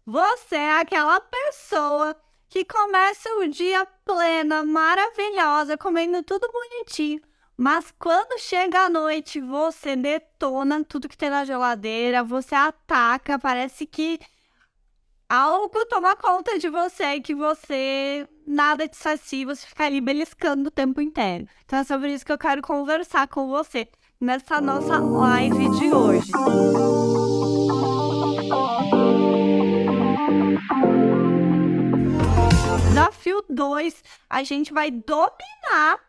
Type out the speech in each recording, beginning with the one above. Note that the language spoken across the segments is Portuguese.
Você é aquela pessoa que começa o dia plena, maravilhosa, comendo tudo bonitinho. Mas quando chega a noite, você detona tudo que tem na geladeira, você ataca, parece que algo toma conta de você, que você nada te sacia, você fica ali beliscando o tempo inteiro. Então é sobre isso que eu quero conversar com você nessa nossa live de hoje. Desafio 2, a gente vai dominar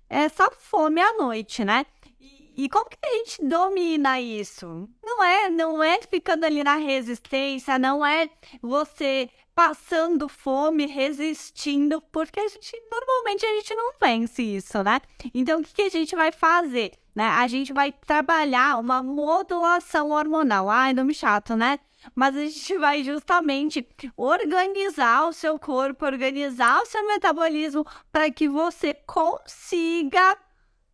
essa fome à noite, né? E como que a gente domina isso? Não é ficando ali na resistência, não é você passando fome, resistindo, porque normalmente a gente não vence isso, né? Então, o que a gente vai fazer? Né? A gente vai trabalhar uma modulação hormonal. Ai, nome chato, né? Mas a gente vai justamente organizar o seu corpo, organizar o seu metabolismo para que você consiga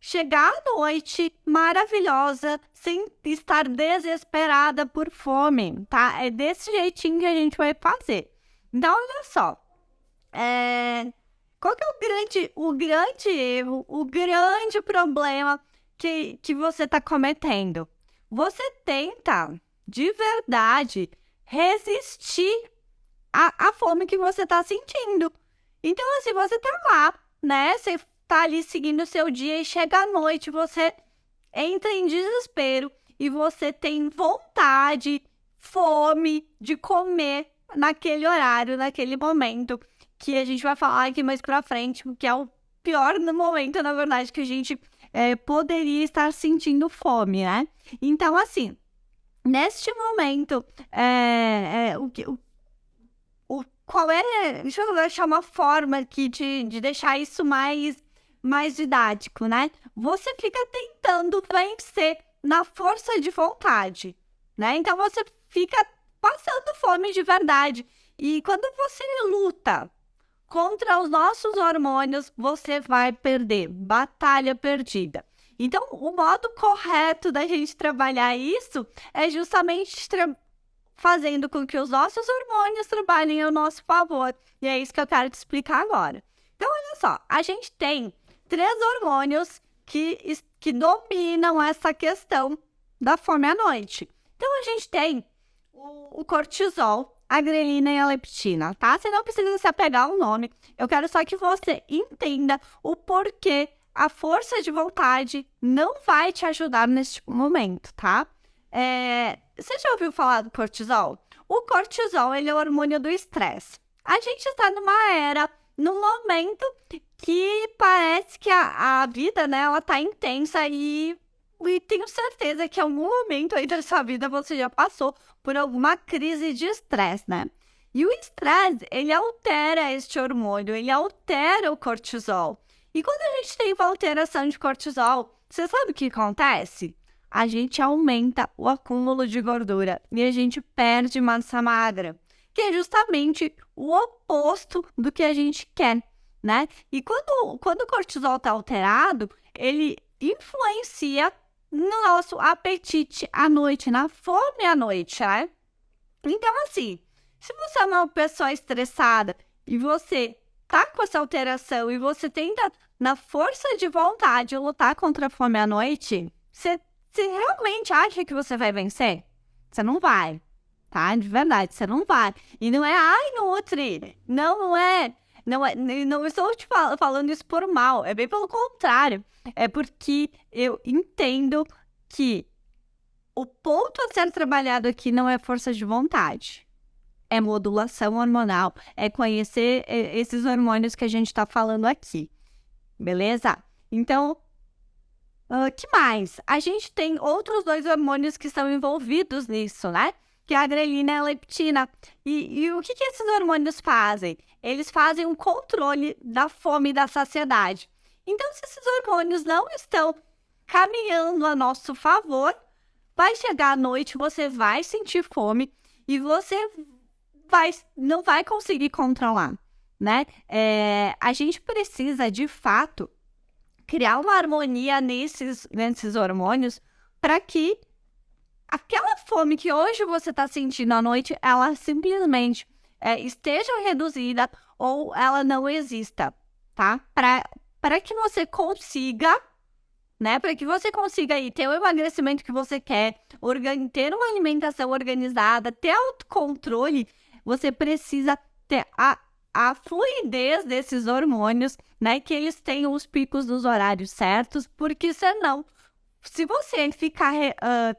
chegar à noite maravilhosa, sem estar desesperada por fome, tá? É desse jeitinho que a gente vai fazer. Então, olha só. Qual que é o grande erro, o grande problema que você está cometendo? Você tenta, de verdade, resistir à fome que você está sentindo. Então, assim, você tá lá, né? Você tá ali seguindo o seu dia e chega à noite, você entra em desespero e você tem vontade, fome de comer naquele horário, naquele momento, que a gente vai falar aqui mais pra frente, que é o pior no momento, na verdade, que a gente poderia estar sentindo fome, né? Então, assim, neste momento, qual é. Deixa eu achar uma forma aqui de deixar isso mais didático, né? Você fica tentando vencer na força de vontade, né? Então você fica passando fome de verdade. E quando você luta contra os nossos hormônios, você vai perder. Batalha perdida. Então, o modo correto da gente trabalhar isso é justamente fazendo com que os nossos hormônios trabalhem ao nosso favor. E é isso que eu quero te explicar agora. Então, olha só, a gente tem 3 hormônios que dominam essa questão da fome à noite. Então, a gente tem o cortisol, a grelina e a leptina, tá? Você não precisa se apegar ao nome. Eu quero só que você entenda o porquê a força de vontade não vai te ajudar neste momento, tá? Você já ouviu falar do cortisol? O cortisol, ele é o hormônio do estresse. A gente está num momento que parece que a vida, né, ela tá intensa e tenho certeza que em algum momento aí da sua vida você já passou por alguma crise de estresse, né? E o estresse, ele altera este hormônio, ele altera o cortisol. E quando a gente tem uma alteração de cortisol, você sabe o que acontece? A gente aumenta o acúmulo de gordura e a gente perde massa magra, que é justamente o oposto do que a gente quer, né? E quando o cortisol está alterado, ele influencia no nosso apetite à noite, na fome à noite, né? Então, assim, se você é uma pessoa estressada e você tá com essa alteração e você tenta, na força de vontade, lutar contra a fome à noite, você realmente acha que você vai vencer? Você não vai, tá? De verdade, você não vai. E não é, ai, Nutri, não é. Não estou te falando isso por mal, é bem pelo contrário. É porque eu entendo que o ponto a ser trabalhado aqui não é força de vontade, é modulação hormonal, é conhecer esses hormônios que a gente está falando aqui, beleza? Então, que mais? A gente tem outros 2 hormônios que estão envolvidos nisso, né? Que é a grelina e a leptina. E o que esses hormônios fazem? Eles fazem um controle da fome e da saciedade. Então, se esses hormônios não estão caminhando a nosso favor, vai chegar à noite, você vai sentir fome e você não vai conseguir controlar, né? A gente precisa, de fato, criar uma harmonia nesses hormônios para que aquela fome que hoje você está sentindo à noite, ela simplesmente esteja reduzida ou ela não exista, tá? Para que você consiga, né? Para que você consiga aí ter o emagrecimento que você quer, ter uma alimentação organizada, ter autocontrole, você precisa ter a fluidez desses hormônios, né? Que eles tenham os picos nos horários certos, porque senão, se você ficar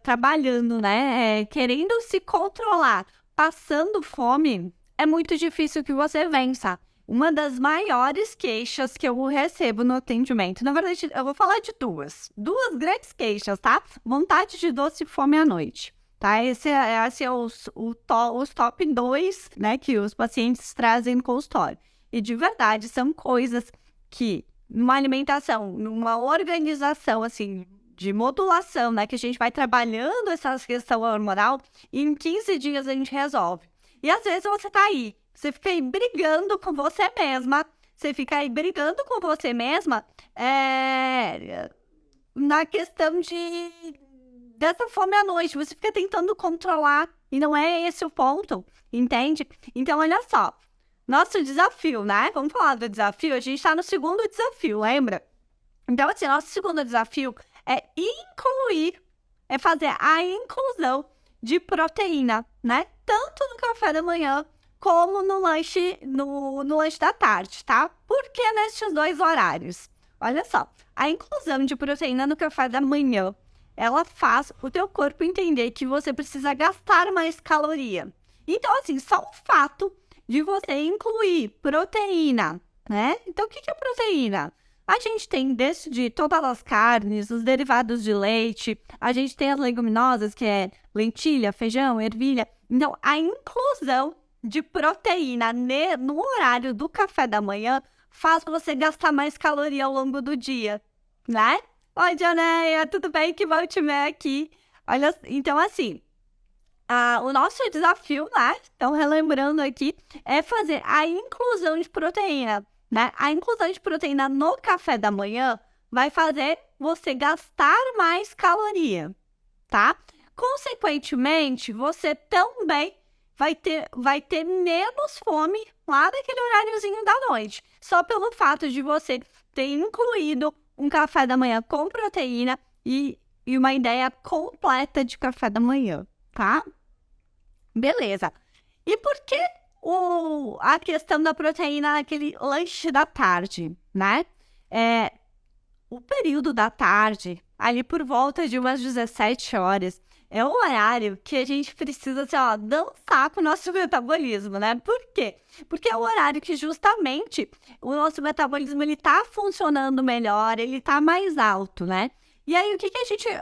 trabalhando, né? Querendo se controlar, passando fome, é muito difícil que você vença. Uma das maiores queixas que eu recebo no atendimento, na verdade, eu vou falar de duas grandes queixas, tá? Vontade de doce e fome à noite, tá? Esse é os top 2, né, que os pacientes trazem no consultório. E de verdade, são coisas que, numa alimentação, numa organização, assim, de modulação, né, que a gente vai trabalhando essa questão hormonal, e em 15 dias a gente resolve. E às vezes você tá aí, você fica aí brigando com você mesma, na questão dessa fome à noite, você fica tentando controlar, e não é esse o ponto, entende? Então, olha só, nosso desafio, né? Vamos falar do desafio, a gente tá no segundo desafio, lembra? Então, assim, nosso segundo desafio é fazer a inclusão de proteína, né? Tanto no café da manhã como no lanche, no lanche da tarde, tá? Por que nesses 2 horários? Olha só, a inclusão de proteína no café da manhã, ela faz o teu corpo entender que você precisa gastar mais caloria. Então, assim, só o fato de você incluir proteína, né? Então, o que é proteína? A gente tem desde todas as carnes, os derivados de leite, a gente tem as leguminosas, que é lentilha, feijão, ervilha. Então, a inclusão de proteína no horário do café da manhã faz você gastar mais caloria ao longo do dia, né? Oi, Dianéia, tudo bem? Que bom te ver aqui. Olha, então, assim, o nosso desafio, né? Então, relembrando aqui, é fazer a inclusão de proteína, né? A inclusão de proteína no café da manhã vai fazer você gastar mais caloria, tá? Consequentemente, você também vai ter menos fome lá naquele horáriozinho da noite. Só pelo fato de você ter incluído um café da manhã com proteína e uma ideia completa de café da manhã, tá? Beleza. E por que a questão da proteína naquele lanche da tarde, né? O período da tarde, ali por volta de umas 17 horas, é o horário que a gente precisa, assim, ó, dançar com o nosso metabolismo, né? Por quê? Porque é o horário que justamente o nosso metabolismo, ele tá funcionando melhor, ele tá mais alto, né? E aí,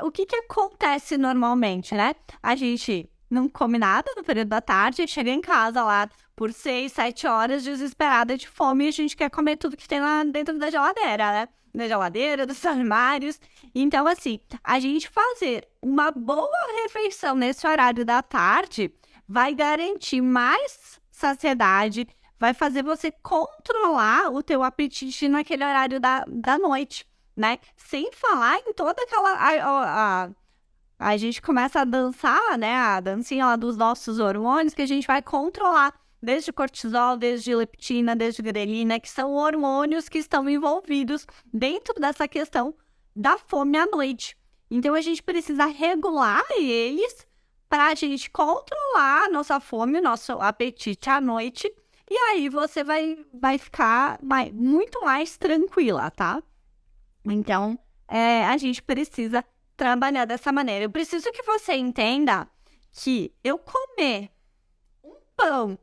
o que acontece normalmente, né? A gente não come nada no período da tarde, chega em casa lá por 6, 7 horas, desesperada de fome, e a gente quer comer tudo que tem lá dentro da geladeira, né? Da geladeira, dos armários. Então, assim, a gente fazer uma boa refeição nesse horário da tarde vai garantir mais saciedade, vai fazer você controlar o teu apetite naquele horário da noite, né? Sem falar em toda aquela... A gente começa a dançar, né? A dancinha lá dos nossos hormônios que a gente vai controlar. Desde cortisol, desde leptina, desde grelina, que são hormônios que estão envolvidos dentro dessa questão da fome à noite. Então, a gente precisa regular eles para a gente controlar a nossa fome, o nosso apetite à noite. E aí, você vai ficar muito mais tranquila, tá? Então, a gente precisa trabalhar dessa maneira. Eu preciso que você entenda que eu comer um pão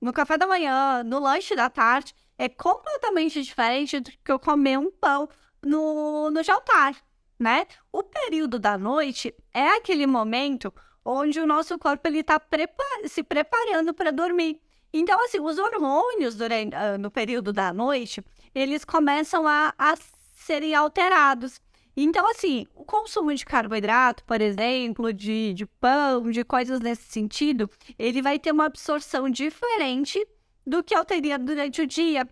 no café da manhã, no lanche da tarde, é completamente diferente do que eu comer um pão no jantar, né? O período da noite é aquele momento onde o nosso corpo está se preparando para dormir. Então, assim, os hormônios no período da noite, eles começam a serem alterados. Então, assim, o consumo de carboidrato, por exemplo, de pão, de coisas nesse sentido, ele vai ter uma absorção diferente do que eu teria durante o dia,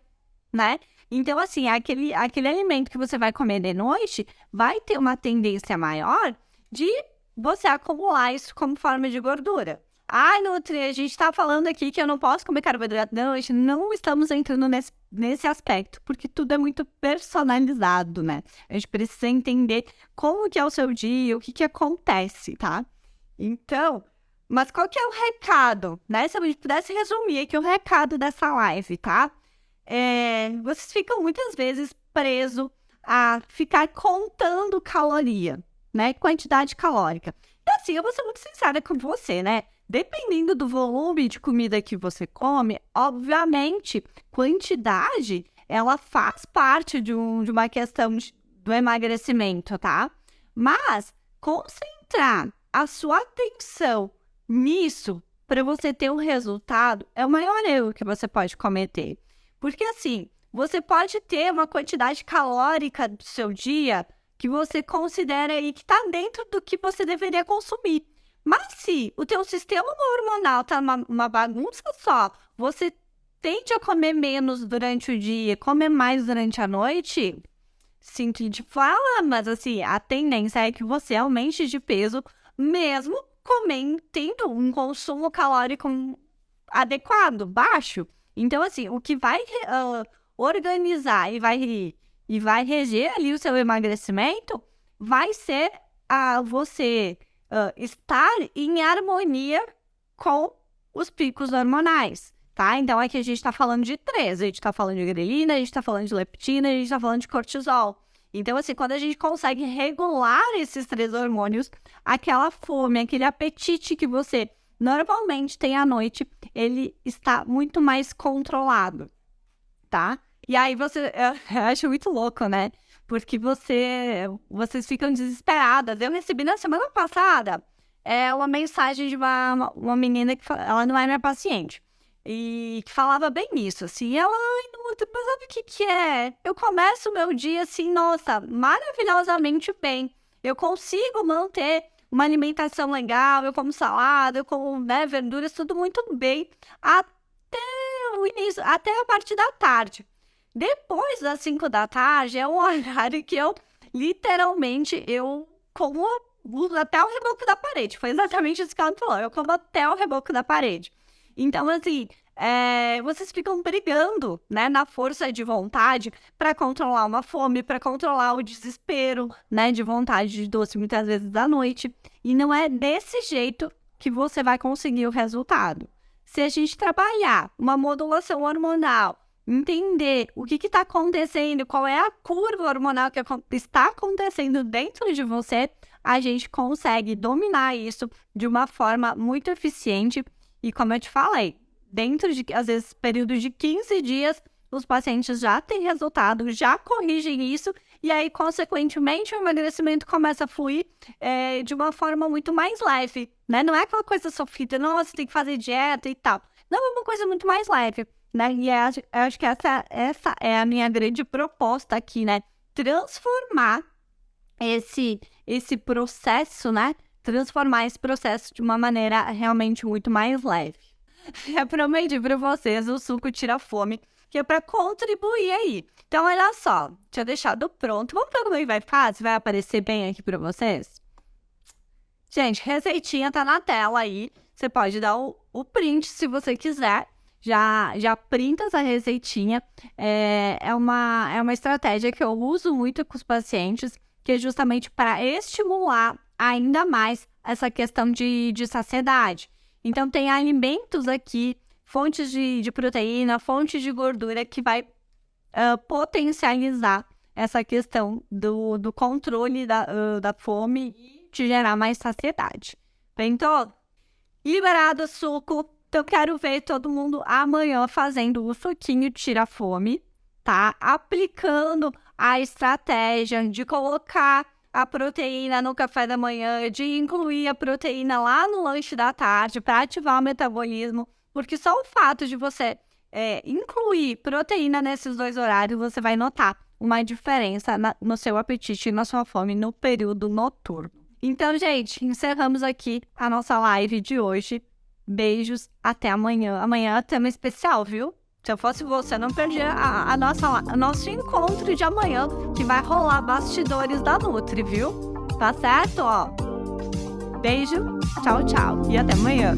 né? Então, assim, aquele alimento que você vai comer de noite vai ter uma tendência maior de você acumular isso como forma de gordura. Ai, Nutri, a gente tá falando aqui que eu não posso comer carboidrato. Não, a gente não estamos entrando nesse aspecto, porque tudo é muito personalizado, né? A gente precisa entender como que é o seu dia, o que acontece, tá? Então, mas qual que é o recado, né? Se eu pudesse resumir aqui o recado dessa live, tá? Vocês ficam muitas vezes presos a ficar contando caloria, né? Quantidade calórica. E assim, eu vou ser muito sincera com você, né? Dependendo do volume de comida que você come, obviamente, quantidade, ela faz parte de uma questão do emagrecimento, tá? Mas concentrar a sua atenção nisso para você ter um resultado é o maior erro que você pode cometer. Porque assim, você pode ter uma quantidade calórica do seu dia que você considera aí que está dentro do que você deveria consumir. Mas se o teu sistema hormonal tá uma bagunça só, você tende a comer menos durante o dia, comer mais durante a noite, sinto te falar, mas assim, a tendência é que você aumente de peso mesmo tendo um consumo calórico adequado, baixo. Então, assim, o que vai organizar e vai reger ali o seu emagrecimento vai ser você estar em harmonia com os picos hormonais, tá? Então, aqui a gente tá falando de 3. A gente tá falando de grelina, a gente tá falando de leptina, a gente tá falando de cortisol. Então, assim, quando a gente consegue regular esses 3 hormônios, aquela fome, aquele apetite que você normalmente tem à noite, ele está muito mais controlado, tá? E aí eu acho muito louco, né? Porque vocês ficam desesperadas. Eu recebi na semana passada uma mensagem de uma menina que ela não é minha paciente. E que falava bem isso, assim, ela, mas sabe o que é? Eu começo o meu dia, assim, nossa, maravilhosamente bem. Eu consigo manter uma alimentação legal, eu como salada, eu como, né, verduras, tudo muito bem, até o início, até a parte da tarde. Depois das 5 da tarde, é um horário que eu, literalmente, eu como até o reboco da parede. Foi exatamente isso que ela falou, eu como até o reboco da parede. Então, assim, vocês ficam brigando, né, na força de vontade para controlar uma fome, para controlar o desespero, né, de vontade de doce muitas vezes à noite. E não é desse jeito que você vai conseguir o resultado. Se a gente trabalhar uma modulação hormonal, entender o que está acontecendo, qual é a curva hormonal que está acontecendo dentro de você, a gente consegue dominar isso de uma forma muito eficiente. E como eu te falei, dentro de, às vezes, período de 15 dias, os pacientes já têm resultado, já corrigem isso, e aí, consequentemente, o emagrecimento começa a fluir de uma forma muito mais leve, né? Não é aquela coisa sofrida, não, você tem que fazer dieta e tal. Não, é uma coisa muito mais leve, né? E eu acho que essa é a minha grande proposta aqui, né? Transformar esse processo, né? Transformar esse processo de uma maneira realmente muito mais leve. Eu prometi para vocês o suco tira fome, que é para contribuir aí. Então, olha só, tinha deixado pronto. Vamos ver como é que vai ficar, se vai aparecer bem aqui para vocês? Gente, receitinha tá na tela aí. Você pode dar o print se você quiser. Já printa essa receitinha. É uma estratégia que eu uso muito com os pacientes, que é justamente para estimular ainda mais essa questão de saciedade. Então, tem alimentos aqui, fontes de proteína, fontes de gordura, que vai potencializar essa questão do controle da fome e te gerar mais saciedade. Então, liberado o suco, então quero ver todo mundo amanhã fazendo o suquinho tira-fome, tá? Aplicando a estratégia de colocar a proteína no café da manhã, de incluir a proteína lá no lanche da tarde para ativar o metabolismo, porque só o fato de você incluir proteína nesses 2 horários, você vai notar uma diferença no seu apetite e na sua fome no período noturno. Então, gente, encerramos aqui a nossa live de hoje. Beijos, até amanhã. Amanhã é tema especial, viu? Se eu fosse você, não perdia o nosso encontro de amanhã, que vai rolar bastidores da Nutri, viu? Tá certo? Ó. Beijo, tchau, tchau e até amanhã.